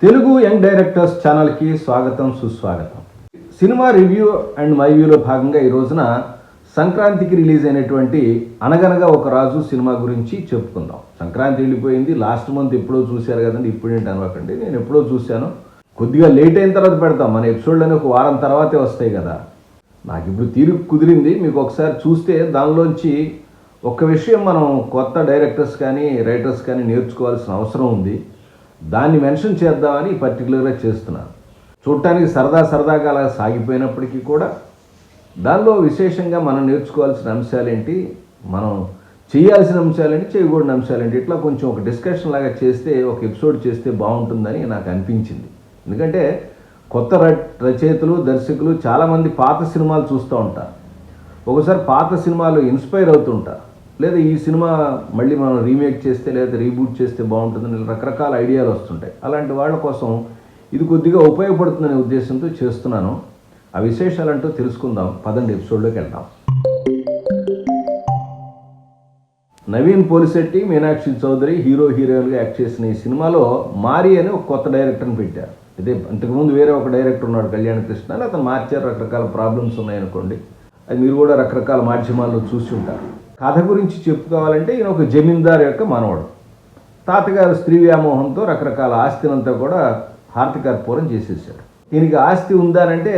Telugu young directors ఛానల్కి స్వాగతం సుస్వాగతం. సినిమా రివ్యూ అండ్ మై వ్యూలో భాగంగా ఈ రోజున సంక్రాంతికి రిలీజ్ అయినటువంటి అనగనగా ఒక రాజు సినిమా గురించి చెప్పుకుందాం. సంక్రాంతి వెళ్ళిపోయింది, లాస్ట్ మంత్ ఎప్పుడో చూశారు కదండి, ఇప్పుడేంటి అనకండి, నేను ఎప్పుడో చూశాను. కొద్దిగా లేట్ అయిన తర్వాత పెడతాం, మన ఎపిసోడ్లోనే ఒక వారం తర్వాతే వస్తాయి కదా. నాకు ఇప్పుడు తీరు కుదిరింది, మీకు ఒకసారి చూస్తే దానిలోంచి ఒక్క విషయం మనం కొత్త డైరెక్టర్స్ కానీ రైటర్స్ కానీ నేర్చుకోవాల్సిన అవసరం ఉంది. దాన్ని మెన్షన్ చేద్దామని పర్టికులర్గా చేస్తున్నాను. చూడటానికి సరదాగా అలా సాగిపోయినప్పటికీ కూడా దానిలో విశేషంగా మనం నేర్చుకోవాల్సిన అంశాలేంటి, మనం చేయాల్సిన అంశాలేంటి, చేయకూడని అంశాలేంటి, ఇట్లా కొంచెం ఒక డిస్కషన్ లాగా చేస్తే, ఒక ఎపిసోడ్ చేస్తే బాగుంటుందని నాకు అనిపించింది. ఎందుకంటే కొత్త రచయితలు దర్శకులు చాలామంది పాత సినిమాలు చూస్తూ ఉంటారు. ఒకసారి పాత సినిమాలు ఇన్స్పైర్ అవుతుంటారు, లేదా ఈ సినిమా మళ్ళీ మనం రీమేక్ చేస్తే లేదా రీబూట్ చేస్తే బాగుంటుందని రకరకాల ఐడియాలు వస్తుంటాయి. అలాంటి వాళ్ళ కోసం ఇది కొద్దిగా ఉపయోగపడుతుందనే ఉద్దేశంతో చేస్తున్నాను. ఆ విశేషాలంటూ తెలుసుకుందాం, పదండి ఎపిసోడ్లోకి వెళ్దాం. నవీన్ పోలిశెట్టి, మీనాక్షి చౌదరి హీరోయిన్గా యాక్ట్ చేసిన ఈ సినిమాలో మారి అని ఒక కొత్త డైరెక్టర్ని పెట్టారు. ఇదే ఇంతకుముందు వేరే ఒక డైరెక్టర్ ఉన్నాడు, కళ్యాణ్ కృష్ణ అని, అతను మార్చారు. రకరకాల ప్రాబ్లమ్స్ ఉన్నాయనుకోండి, అది మీరు కూడా రకరకాల మాధ్యమాల్లో చూసి ఉంటారు. కథ గురించి చెప్పుకోవాలంటే ఈయన ఒక జమీందారు యొక్క మనవడు. తాతగారు స్త్రీ వ్యామోహంతో రకరకాల ఆస్తినంతా కూడా హారతికర్పూరం చేసేసాడు. దీనికి ఆస్తి ఉందానంటే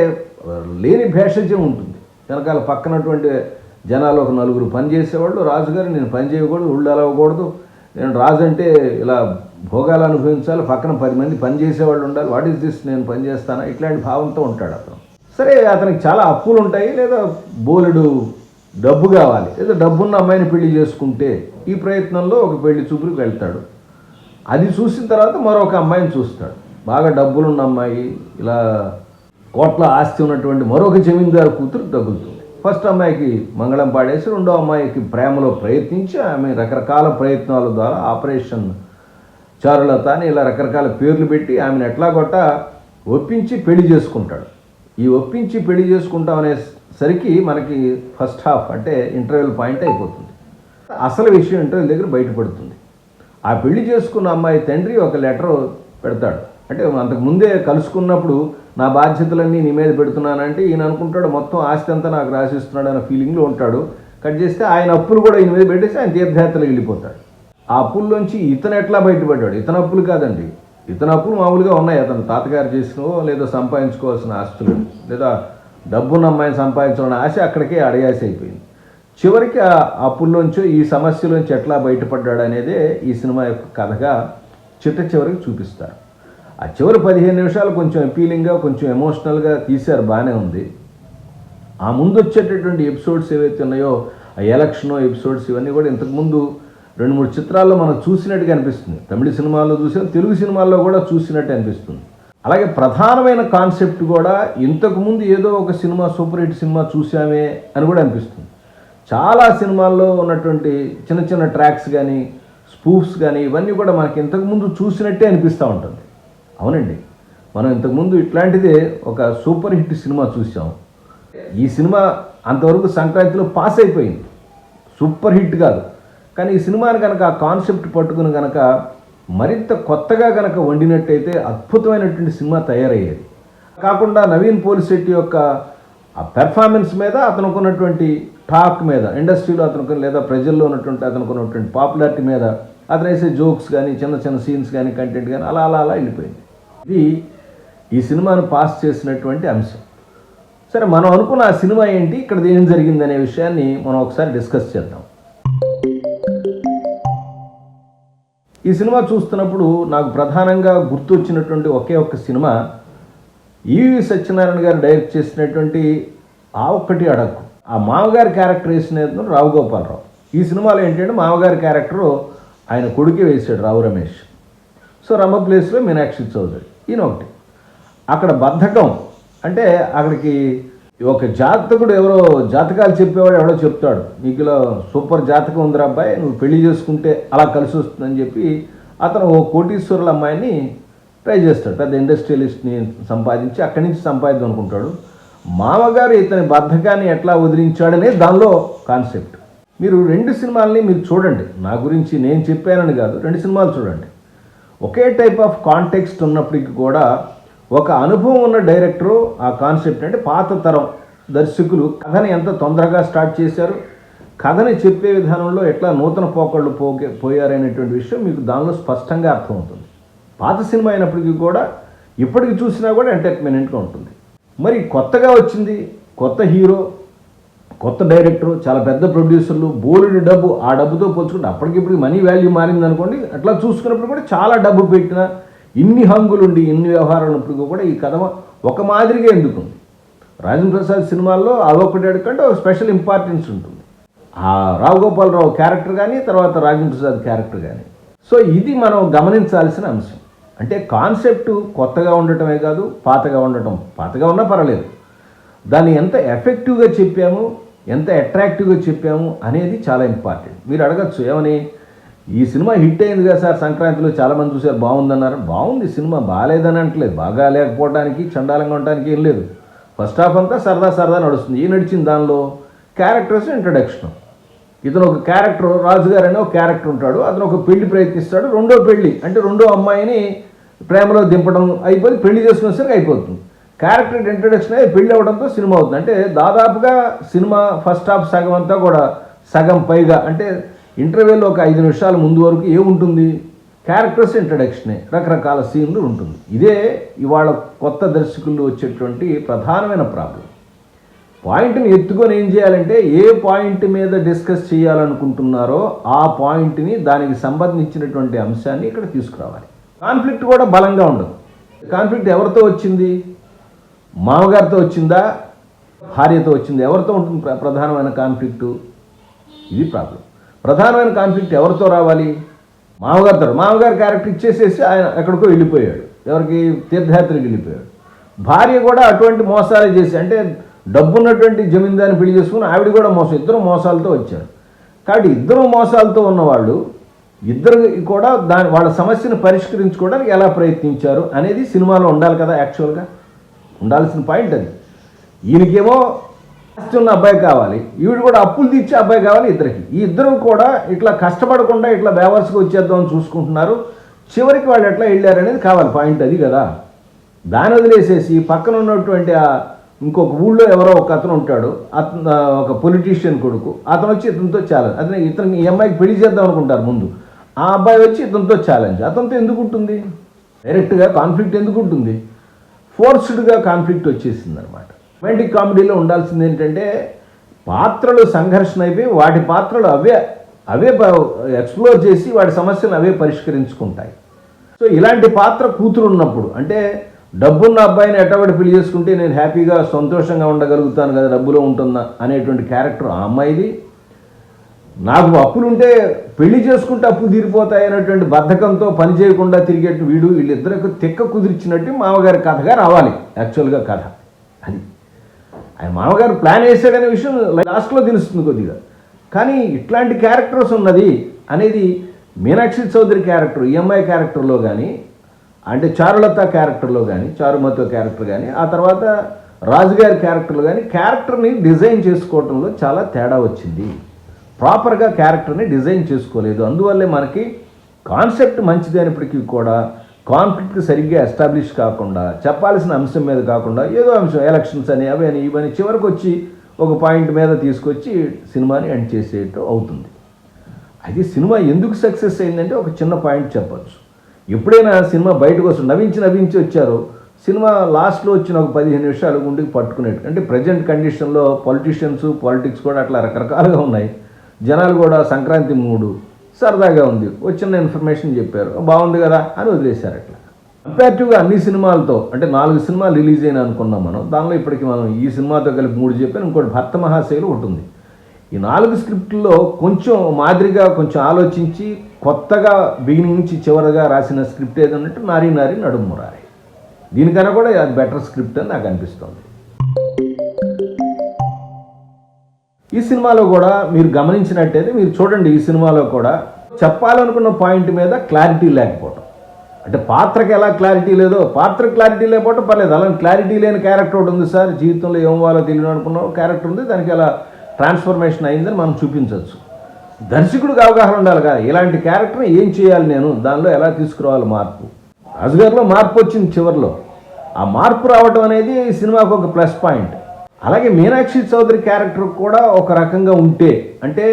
లేని భేషజ్యం ఉంటుంది. వెనకాల పక్కనటువంటి జనాలు ఒక నలుగురు పని చేసేవాళ్ళు, రాజుగారు నేను పని చేయకూడదు, ఉళ్ళు అలవకూడదు, నేను రాజు అంటే ఇలా భోగాలు అనుభవించాలి, పక్కన 10 మంది పని చేసేవాళ్ళు ఉండాలి, వాట్ ఈస్ దిస్, నేను పని చేస్తానా, ఇట్లాంటి భావంతో ఉంటాడు అతను. సరే, అతనికి చాలా అప్పులు ఉంటాయి, లేదా బోలెడు డబ్బు కావాలి, లేదా డబ్బున్న అమ్మాయిని పెళ్లి చేసుకుంటే ఈ ప్రయత్నంలో ఒక పెళ్లి చూపులకు వెళ్తాడు. అది చూసిన తర్వాత మరొక అమ్మాయిని చూస్తాడు, బాగా డబ్బులున్న అమ్మాయి, ఇలా కోట్ల ఆస్తి ఉన్నటువంటి మరొక జమీందారు కూతురు తగులుతుంది. ఫస్ట్ అమ్మాయికి మంగళం పాడేసి రెండో అమ్మాయికి ప్రేమలో ప్రయత్నించి ఆమె రకరకాల ప్రయత్నాల ద్వారా ఆపరేషన్ చారులత అని ఇలా రకరకాల పేర్లు పెట్టి ఆమెను ఎట్లాగొట్ట ఒప్పించి పెళ్లి చేసుకుంటాడు. ఈ ఒప్పించి పెళ్లి చేసుకుంటాం అనేసరికి మనకి ఫస్ట్ హాఫ్ అంటే ఇంటర్వెల్ పాయింట్ అయిపోతుంది. అసలు విషయం ఇంటర్వెల్ దగ్గర బయటపడుతుంది. ఆ పెళ్లి చేసుకున్న అమ్మాయి తండ్రి ఒక లెటర్ పెడతాడు. అంటే అంతకు ముందే కలుసుకున్నప్పుడు నా బాధ్యతలన్నీ నీ మీద పెడుతున్నానంటే ఈయన అనుకుంటాడు మొత్తం ఆస్తి అంతా నాకు రాసిస్తున్నాడు అనే ఫీలింగ్లో ఉంటాడు. కట్ చేస్తే ఆయన అప్పులు కూడా ఈయన మీద పెట్టేసి ఆయన తీర్థయాత్రలకు వెళ్ళిపోతాడు. ఆ అప్పుల్లోంచి ఇతను ఎట్లా బయటపడ్డాడు? ఇతను అప్పులు కాదండి, ఇతను అప్పులు మామూలుగా ఉన్నాయి. అతను తాతగారు చేసినవో లేదా సంపాదించుకోవాల్సిన ఆస్తులు, లేదా డబ్బున్న అమ్మాయిని సంపాదించాలన్న ఆశ అక్కడికే అడయాసి అయిపోయింది. చివరికి ఆ అప్పుల్లోంచో ఈ సమస్యలోంచి ఎట్లా బయటపడ్డాడు అనేదే ఈ సినిమా యొక్క కథగా చివరికి చూపిస్తారు. ఆ చివరి 15 నిమిషాలు కొంచెం అపీలింగ్గా, కొంచెం ఎమోషనల్గా తీశారు, బాగానే ఉంది. ఆ ముందు వచ్చేటటువంటి ఎపిసోడ్స్ ఏవైతే ఉన్నాయో, ఆ ఎలక్షన్ ఎపిసోడ్స్, ఇవన్నీ కూడా ఇంతకుముందు 2-3 చిత్రాల్లో మనం చూసినట్టుగా అనిపిస్తుంది. తమిళ సినిమాల్లో చూసాం, తెలుగు సినిమాల్లో కూడా చూసినట్టు అనిపిస్తుంది. అలాగే ప్రధానమైన కాన్సెప్ట్ కూడా ఇంతకుముందు ఏదో ఒక సినిమా సూపర్ హిట్ సినిమా చూసామే అని కూడా అనిపిస్తుంది. చాలా సినిమాల్లో ఉన్నటువంటి చిన్న చిన్న ట్రాక్స్ కానీ స్పూఫ్స్ కానీ ఇవన్నీ కూడా మనకి ఇంతకుముందు చూసినట్టే అనిపిస్తూ ఉంటుంది. అవునండి, మనం ఇంతకుముందు ఇట్లాంటిదే ఒక సూపర్ హిట్ సినిమా చూసాం. ఈ సినిమా అంతవరకు సంక్రాంతిలో పాస్ అయిపోయింది, సూపర్ హిట్ కాదు. కానీ ఈ సినిమాని కనుక ఆ కాన్సెప్ట్ పట్టుకుని కనుక మరింత కొత్తగా కనుక వండినట్టయితే అద్భుతమైనటువంటి సినిమా తయారయ్యేది. కాకుండా నవీన్ పోలిశెట్టి యొక్క ఆ పెర్ఫార్మెన్స్ మీద, అతనుకున్నటువంటి టాక్ మీద, ఇండస్ట్రీలో అతనుకుని లేదా ప్రజల్లో ఉన్నటువంటి అతనుకున్నటువంటి పాపులారిటీ మీద అతను వేసే జోక్స్ కానీ చిన్న చిన్న సీన్స్ కానీ కంటెంట్ కానీ అలా అలా అలా వెళ్ళిపోయింది. ఇది ఈ సినిమాను పాస్ చేసినటువంటి అంశం. సరే, మనం అనుకున్న ఆ సినిమా ఏంటి, ఇక్కడ ఏం జరిగిందనే విషయాన్ని మనం ఒకసారి డిస్కస్ చేద్దాం. ఈ సినిమా చూస్తున్నప్పుడు నాకు ప్రధానంగా గుర్తొచ్చినటువంటి ఒకే ఒక్క సినిమా ఈవి సత్యనారాయణ గారు డైరెక్ట్ చేసినటువంటి ఆ ఒక్కటి అడక్కు. ఆ మామగారి క్యారెక్టర్ వేసిన రావు గోపాలరావు. ఈ సినిమాలో ఏంటంటే మామగారి క్యారెక్టరు ఆయన కొడుకే వేసాడు, రావు రమేష్. సో రమ్మ ప్లేస్లో మీనాక్షి చౌదరి, ఈయన ఒకటి. అక్కడ బద్ధకం అంటే అక్కడికి ఒక జాతకుడు ఎవరో జాతకాలు చెప్పేవాడు ఎవడో చెప్తాడు, నీకు ఇలా సూపర్ జాతకం ఉందిరా అబ్బాయి, నువ్వు పెళ్లి చేసుకుంటే అలా కలిసి వస్తుందని చెప్పి అతను ఓ కోటీశ్వరుల అమ్మాయిని ట్రై చేస్తాడు. పెద్ద ఇండస్ట్రియలిస్ట్ని సంపాదించి అక్కడి నుంచి సంపాదిద్దాం అనుకుంటాడు. మామగారు ఇతని బద్ధకాన్ని ఎట్లా వదిలించాడనే దానిలో కాన్సెప్ట్. మీరు 2 సినిమాలని మీరు చూడండి, నా గురించి నేను చెప్పానని కాదు, 2 సినిమాలు చూడండి. ఒకే టైప్ ఆఫ్ కాంటెక్స్ట్ ఉన్నప్పటికీ కూడా ఒక అనుభవం ఉన్న డైరెక్టరు ఆ కాన్సెప్ట్ అంటే పాత తరం దర్శకులు కథని ఎంత తొందరగా స్టార్ట్ చేశారు, కథని చెప్పే విధానంలో ఎట్లా నూతన పోకళ్ళు పోయారనేటువంటి విషయం మీకు దానిలో స్పష్టంగా అర్థమవుతుంది. పాత సినిమా అయినప్పటికీ కూడా ఇప్పటికి చూసినా కూడా ఎంటర్టైన్మెంట్గా ఉంటుంది. మరి కొత్తగా వచ్చింది, కొత్త హీరో, కొత్త డైరెక్టరు, చాలా పెద్ద ప్రొడ్యూసర్లు, బోలెడు డబ్బు, ఆ డబ్బుతో పోల్చుకుంటే అప్పటికిప్పుడు మనీ వాల్యూ మారింది అనుకోండి, అట్లా చూసుకున్నప్పుడు కూడా చాలా డబ్బు పెట్టిన, ఇన్ని హంగులుండి ఇన్ని వ్యవహారాలు ఉన్నప్పుడు కూడా ఈ కథ ఒక మాదిరిగా ఎందుకుంది. రాజేంద్ర ప్రసాద్ సినిమాల్లో అదొకటి కంటే ఒక స్పెషల్ ఇంపార్టెన్స్ ఉంటుంది. ఆ రావు గోపాలరావు క్యారెక్టర్ కానీ, తర్వాత రాజేంద్ర ప్రసాద్ క్యారెక్టర్ కానీ. సో ఇది మనం గమనించాల్సిన అంశం. అంటే కాన్సెప్ట్ కొత్తగా ఉండటమే కాదు, పాతగా ఉండటం, పాతగా ఉన్నా పర్వాలేదు, దాన్ని ఎంత ఎఫెక్టివ్గా చెప్పాము, ఎంత అట్రాక్టివ్గా చెప్పాము అనేది చాలా ఇంపార్టెంట్. మీరు అడగచ్చు ఏమని, ఈ సినిమా హిట్ అయింది కదా సార్, సంక్రాంతిలో చాలామంది చూసారు, బాగుందన్నారు. బాగుంది సినిమా, బాగాలేదని అంటలేదు. బాగా లేకపోవడానికి, చండాలంగా ఉండడానికి ఏం లేదు. ఫస్ట్ హాఫ్ అంతా సరదా సరదా నడుస్తుంది. ఏం నడిచింది దానిలో? Characters introduction. ఇతను ఒక క్యారెక్టర్, రాజుగారు అనే ఒక క్యారెక్టర్ ఉంటాడు, అతను ఒక పెళ్లి ప్రయత్నిస్తాడు, రెండో పెళ్లి అంటే రెండో అమ్మాయిని ప్రేమలో దింపడం అయిపోయి పెళ్లి చేసుకునేసరికి అయిపోతుంది. క్యారెక్టర్ ఇంట్రడక్షన్ అయ్యి పెళ్లి అవ్వడంతో సినిమా అవుతుంది. అంటే దాదాపుగా సినిమా ఫస్ట్ హాఫ్ సగం అంతా కూడా, సగం పైగా అంటే ఇంటర్వ్యూలో ఒక 5 నిమిషాల ముందు వరకు ఏముంటుంది? క్యారెక్టర్స్ ఇంట్రడక్షనే, రకరకాల సీన్లు ఉంటుంది. ఇదే ఇవాళ కొత్త దర్శకులు వచ్చేటువంటి ప్రధానమైన ప్రాబ్లం. పాయింట్ని ఎత్తుకొని ఏం చేయాలంటే, ఏ పాయింట్ మీద డిస్కస్ చేయాలనుకుంటున్నారో ఆ పాయింట్ని, దానికి సంబంధించినటువంటి అంశాన్ని ఇక్కడ తీసుకురావాలి. కాన్ఫ్లిక్ట్ కూడా బలంగా ఉండదు. కాన్ఫ్లిక్ట్ ఎవరితో వచ్చింది? మామగారితో వచ్చిందా, భార్యతో వచ్చిందా? ఎవరితో ఉంటుంది ప్రధానమైన కాన్ఫ్లిక్టు? ఇది ప్రాబ్లం. ప్రధానమైన కాన్ఫ్లిక్ట్ ఎవరితో రావాలి? మామగారితో. మామగారి క్యారెక్టర్ ఇచ్చేసేసి ఆయన ఎక్కడికో వెళ్ళిపోయాడు, ఎవరికి? తీర్థయాత్రకి వెళ్ళిపోయాడు. భార్య కూడా అటువంటి మోసాలు చేసి, అంటే డబ్బున్నటువంటి జమీందారిని పెళ్లి చేసుకుని ఆవిడ కూడా మోసం, ఇద్దరు మోసాలతో వచ్చారు. కాబట్టి ఇద్దరు మోసాలతో ఉన్నవాళ్ళు ఇద్దరు కూడా వాళ్ళ సమస్యను పరిష్కరించుకోవడానికి ఎలా ప్రయత్నించారు అనేది సినిమాలో ఉండాలి కదా. యాక్చువల్గా ఉండాల్సిన పాయింట్ అది. ఈయనకేమో ఆస్తి ఉన్న అబ్బాయి కావాలి, ఈవిడ కూడా అప్పులు తీర్చే అబ్బాయి కావాలి ఇద్దరికి. ఈ ఇద్దరు కూడా ఇట్లా కష్టపడకుండా ఇట్లా బేవర్స్గా వచ్చేద్దామని చూసుకుంటున్నారు. చివరికి వాళ్ళు ఎట్లా వెళ్ళారనేది కావాలి, పాయింట్ అది కదా. దాన్ని వదిలేసేసి పక్కన ఉన్నటువంటి ఇంకొక ఊళ్ళో ఎవరో ఒక అతను ఉంటాడు, అతను ఒక పొలిటీషియన్ కొడుకు, అతను వచ్చి ఇతనితో ఛాలెంజ్. ఇతను ఈ అమ్మాయికి పెళ్లి చేద్దాం అనుకుంటారు ముందు, ఆ అబ్బాయి వచ్చి ఇతనితో ఛాలెంజ్. అతనితో ఎందుకు ఉంటుంది? డైరెక్ట్గా కాన్ఫ్లిక్ట్ ఎందుకు ఉంటుంది? ఫోర్స్డ్గా కాన్ఫ్లిక్ట్ వచ్చేసింది అనమాట. రొమాంటిక్ కామెడీలో ఉండాల్సింది ఏంటంటే, పాత్రలు సంఘర్షణ అయిపోయి వాటి పాత్రలు అవే ఎక్స్ప్లోర్ చేసి వాటి సమస్యలను అవే పరిష్కరించుకుంటాయి. సో ఇలాంటి పాత్ర కూతురు ఉన్నప్పుడు, అంటే డబ్బున్న అబ్బాయిని ఎట్టబడి పెళ్లి చేసుకుంటే నేను హ్యాపీగా సంతోషంగా ఉండగలుగుతాను కదా, డబ్బులో ఉంటుందా అనేటువంటి క్యారెక్టర్ ఆ అమ్మాయిది. నాకు అప్పులుంటే పెళ్లి చేసుకుంటే అప్పులు తీరిపోతాయి అనేటువంటి బద్ధకంతో పని చేయకుండా తిరిగేట్టు వీళ్ళిద్దరికి తెక్క కుదిర్చినట్టు మామగారి కథగా రావాలి యాక్చువల్గా కథ. అది ఆయన మామగారు ప్లాన్ వేసాడనే విషయం లాస్ట్లో తెలుస్తుంది కొద్దిగా. కానీ ఇట్లాంటి క్యారెక్టర్స్ ఉన్నది అనేది మీనాక్షి చౌదరి క్యారెక్టర్, ఈఎంఐ క్యారెక్టర్లో కానీ, అంటే చారులత క్యారెక్టర్లో కానీ, చారుమతో క్యారెక్టర్ కానీ, ఆ తర్వాత రాజుగారి క్యారెక్టర్లో కానీ క్యారెక్టర్ని డిజైన్ చేసుకోవడంలో చాలా తేడా వచ్చింది. ప్రాపర్గా క్యారెక్టర్ని డిజైన్ చేసుకోలేదు. అందువల్లే మనకి కాన్సెప్ట్ మంచిది అయినప్పటికీ కూడా కాన్ఫ్లిక్ట్ సరిగ్గా ఎస్టాబ్లిష్ కాకుండా, చెప్పాల్సిన అంశం మీద కాకుండా ఏదో అంశం, ఎలక్షన్స్ అని అవి అని ఇవని చివరికి వచ్చి ఒక పాయింట్ మీద తీసుకొచ్చి సినిమాని ఎండ్ చేసేటట్టు అవుతుంది. అది సినిమా ఎందుకు సక్సెస్ అయిందంటే ఒక చిన్న పాయింట్ చెప్పచ్చు. ఎప్పుడైనా సినిమా బయటకు వస్తుంది, నవ్వించి వచ్చారు, సినిమా లాస్ట్లో వచ్చిన ఒక 15 నిమిషాలు గుండెకి పట్టుకునేట్టు. అంటే ప్రజెంట్ కండిషన్లో పాలిటిక్స్ కూడా అట్లా రకరకాలుగా ఉన్నాయి. జనాలు కూడా సంక్రాంతి మూడు, సరదాగా ఉంది, వచ్చిన ఇన్ఫర్మేషన్ చెప్పారు, బాగుంది కదా అని వదిలేశారు. అట్లా కంపేరిటివ్గా అన్ని సినిమాలతో, అంటే 4 సినిమాలు రిలీజ్ అయినా అనుకున్నాం మనం, దానిలో ఇప్పటికి మనం ఈ సినిమాతో కలిపి 3 చెప్పాను, ఇంకోటి భర్త మహాశైలు ఉంటుంది. ఈ 4 స్క్రిప్టుల్లో కొంచెం మాదిరిగా కొంచెం ఆలోచించి కొత్తగా బిగినింగ్ నుంచి చివరిగా రాసిన స్క్రిప్ట్ ఏదన్నట్టు నారీ నడుమురారి. దీనికన్నా కూడా అది బెటర్ స్క్రిప్ట్ అని నాకు అనిపిస్తుంది. ఈ సినిమాలో కూడా మీరు గమనించినట్టయితే మీరు చూడండి, ఈ సినిమాలో కూడా చెప్పాలనుకున్న పాయింట్ మీద క్లారిటీ లేకపోవటం. అంటే పాత్రకి ఎలా క్లారిటీ లేదో, పాత్ర క్లారిటీ లేకపోవటం పర్లేదు, అలాంటి క్లారిటీ లేని క్యారెక్టర్ ఒకటి ఉంది సార్, జీవితంలో ఏం వాళ్ళో తెలియని అనుకున్నాం క్యారెక్టర్ ఉంది, దానికి అలా ట్రాన్స్ఫర్మేషన్ అయిందని మనం చూపించవచ్చు. దర్శకుడికి అవగాహన ఉండాలి కదా, ఇలాంటి క్యారెక్టర్ని ఏం చేయాలి, నేను దానిలో ఎలా తీసుకురావాలి మార్పు. రాజుగారిలో మార్పు వచ్చింది చివరిలో. ఆ మార్పు రావడం అనేది ఈ సినిమాకు ఒక ప్లస్ పాయింట్. అలాగే మీనాక్షి చౌదరి క్యారెక్టర్ కూడా ఒక రకంగా ఉంటే, అంటే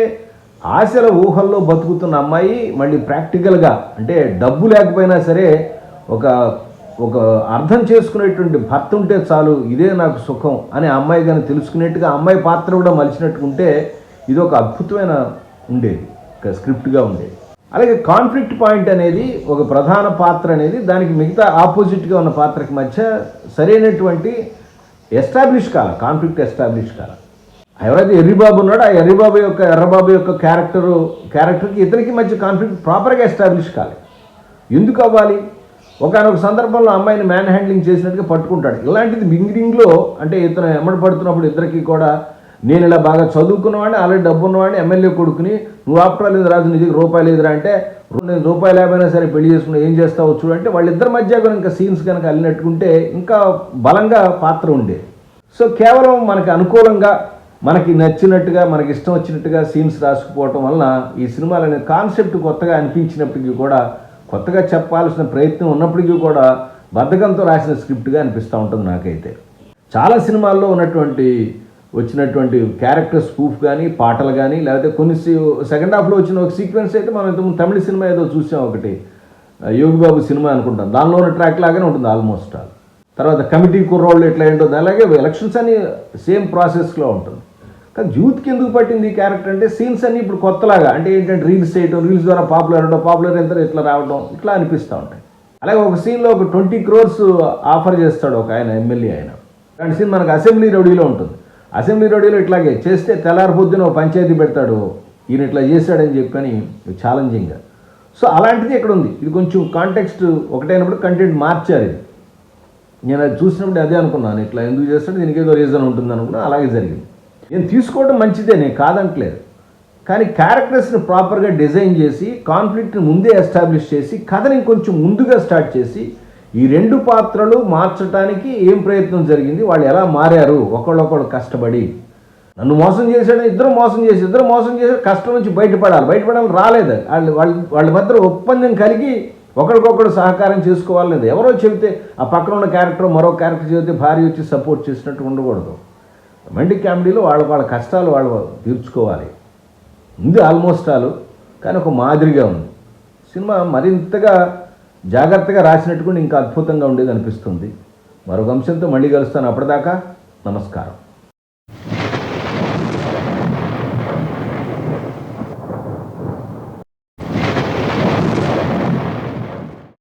ఆశల ఊహల్లో బతుకుతున్న అమ్మాయి మళ్ళీ ప్రాక్టికల్గా, అంటే డబ్బు లేకపోయినా సరే ఒక ఒక అర్థం చేసుకునేటువంటి భర్త ఉంటే చాలు, ఇదే నాకు సుఖం అని అమ్మాయి కానీ తెలుసుకునేట్టుగా అమ్మాయి పాత్ర కూడా మలిచినట్టు ఉంటే ఇది ఒక అద్భుతమైన ఉండేది, ఒక స్క్రిప్ట్గా ఉండేది. అలాగే కాన్ఫ్లిక్ట్ పాయింట్ అనేది ఒక ప్రధాన పాత్ర అనేది దానికి మిగతా ఆపోజిట్గా ఉన్న పాత్రకి మధ్య సరైనటువంటి ఎస్టాబ్లిష్ కాల, కాన్ఫ్లిక్ట్ ఎస్టాబ్లిష్ కాల. ఎవరైతే ఎర్రిబాబు ఉన్నాడో ఆ ఎర్రబాబు యొక్క క్యారెక్టర్కి ఇతనికి మధ్య కాన్ఫ్లిక్ట్ ప్రాపర్గా ఎస్టాబ్లిష్ కాలేదు. ఎందుకు అవ్వాలి? ఒకనొక సందర్భంలో అమ్మాయిని మ్యాన్ హ్యాండ్లింగ్ చేసినట్టుగా పట్టుకుంటాడు. ఇలాంటిది బిగినింగ్లో అంటే ఇతను ఎమ్మడి పడుతున్నప్పుడు ఇద్దరికి కూడా, నేను ఇలా బాగా చదువుకున్నవాడిని, ఆల్రెడీ డబ్బు ఉన్నవాడిని, ఎమ్మెల్యే కొడుకుని, నువ్వు ఆప్టా లేదు రాజు, నీ దగ్గర రూపాయలు లేదురా అంటే, రూపాయలు లేకపోయినా సరే పెళ్లి చేసుకుని ఏం చేస్తావు చూడంటే, వాళ్ళిద్దరి మధ్య ఇంకా సీన్స్ కనుక అల్లినట్టుకుంటే ఇంకా బలంగా పాత్ర ఉండేది. సో కేవలం మనకి అనుకూలంగా, మనకి నచ్చినట్టుగా, మనకి ఇష్టం వచ్చినట్టుగా సీన్స్ రాసుకుపోవటం వలన ఈ సినిమాలనే కాన్సెప్ట్ కొత్తగా అనిపించినప్పటికీ కూడా, కొత్తగా చెప్పాల్సిన ప్రయత్నం ఉన్నప్పటికీ కూడా బద్ధకంతో రాసిన స్క్రిప్ట్గా అనిపిస్తూ ఉంటుంది నాకైతే. చాలా సినిమాల్లో వచ్చినటువంటి క్యారెక్టర్ స్పూఫ్ కానీ, పాటలు కానీ, లేకపోతే కొన్ని సెకండ్ హాఫ్లో వచ్చిన ఒక సీక్వెన్స్ అయితే మనం ఇంతకుముందు తమిళ సినిమా ఏదో చూసాం, ఒకటి యోగిబాబు సినిమా అనుకుంటాం, దానిలో ఉన్న ట్రాక్ లాగానే ఉంటుంది ఆల్మోస్ట్. తర్వాత కమిటీ కుర్రోళ్ళు ఎట్లా ఏంటో అలాగే ఎలక్షన్స్ అని సేమ్ ప్రాసెస్లో ఉంటుంది. కానీ యూత్కి ఎందుకు పట్టింది ఈ క్యారెక్టర్ అంటే, సీన్స్ అన్నీ ఇప్పుడు కొత్తలాగా, అంటే ఏంటంటే రీల్స్ చేయడం, రీల్స్ ద్వారా పాపులర్ ఎంత ఇట్లా రావడం, ఇట్లా అనిపిస్తూ ఉంటాయి. అలాగే ఒక సీన్లో ఒక 20 crores ఆఫర్ చేస్తాడు ఒక ఆయన, ఎమ్మెల్యే ఆయన. అలాంటి సీన్ మనకు అసెంబ్లీ రౌడీలో ఉంటుంది. అసెంబ్లీ రౌడీలో ఇట్లాగే చేస్తే తెల్లారిపోద్దున ఒక పంచాయతీ పెడతాడు, ఈయన ఇట్లా చేశాడని చెప్పని ఛాలెంజింగ్గా. సో అలాంటిది ఇక్కడ ఉంది. ఇది కొంచెం కాంటెక్స్ట్ ఒకటైనప్పుడు కంటెంట్ మార్చారు. ఇది నేను అది చూసినప్పుడు అదే అనుకున్నాను, ఇట్లా ఎందుకు చేస్తాడు, దీనికి ఏదో రీజన్ ఉంటుంది అనుకున్నా. అలాగే జరిగింది. నేను తీసుకోవడం మంచిదే, నేను కాదంటలేదు. కానీ క్యారెక్టర్స్ని ప్రాపర్గా డిజైన్ చేసి, కాన్ఫ్లిక్ట్ని ముందే ఎస్టాబ్లిష్ చేసి, కథని కొంచెం ముందుగా స్టార్ట్ చేసి, ఈ రెండు పాత్రలు మార్చడానికి ఏం ప్రయత్నం జరిగింది, వాళ్ళు ఎలా మారారు ఒకళ్ళొకళ్ళు కష్టపడి. నన్ను మోసం చేశాడు, ఇద్దరు మోసం చేశారు, కష్టం నుంచి బయటపడాలి రాలేదు. వాళ్ళ మధ్య ఒప్పందం కలిగి ఒకరికొకరు సహకారం చేసుకోవాలనేది. ఎవరో చెబితే ఆ పక్కన ఉన్న క్యారెక్టర్ మరో క్యారెక్టర్ చెబితే భార్య వచ్చి సపోర్ట్ చేసినట్టు ఉండకూడదు. రొమాంటిక్ కామెడీలో వాళ్ళ కష్టాలు వాళ్ళు తీర్చుకోవాలి. ఉంది ఆల్మోస్ట్ కానీ ఒక మాదిరిగా ఉంది సినిమా. మరింతగా జాగ్రత్తగా రాసినట్టు కూడా ఇంకా అద్భుతంగా ఉండేది అనిపిస్తుంది. మరొక అంశంతో మళ్ళీ కలుస్తాను. అప్పటిదాకా నమస్కారం.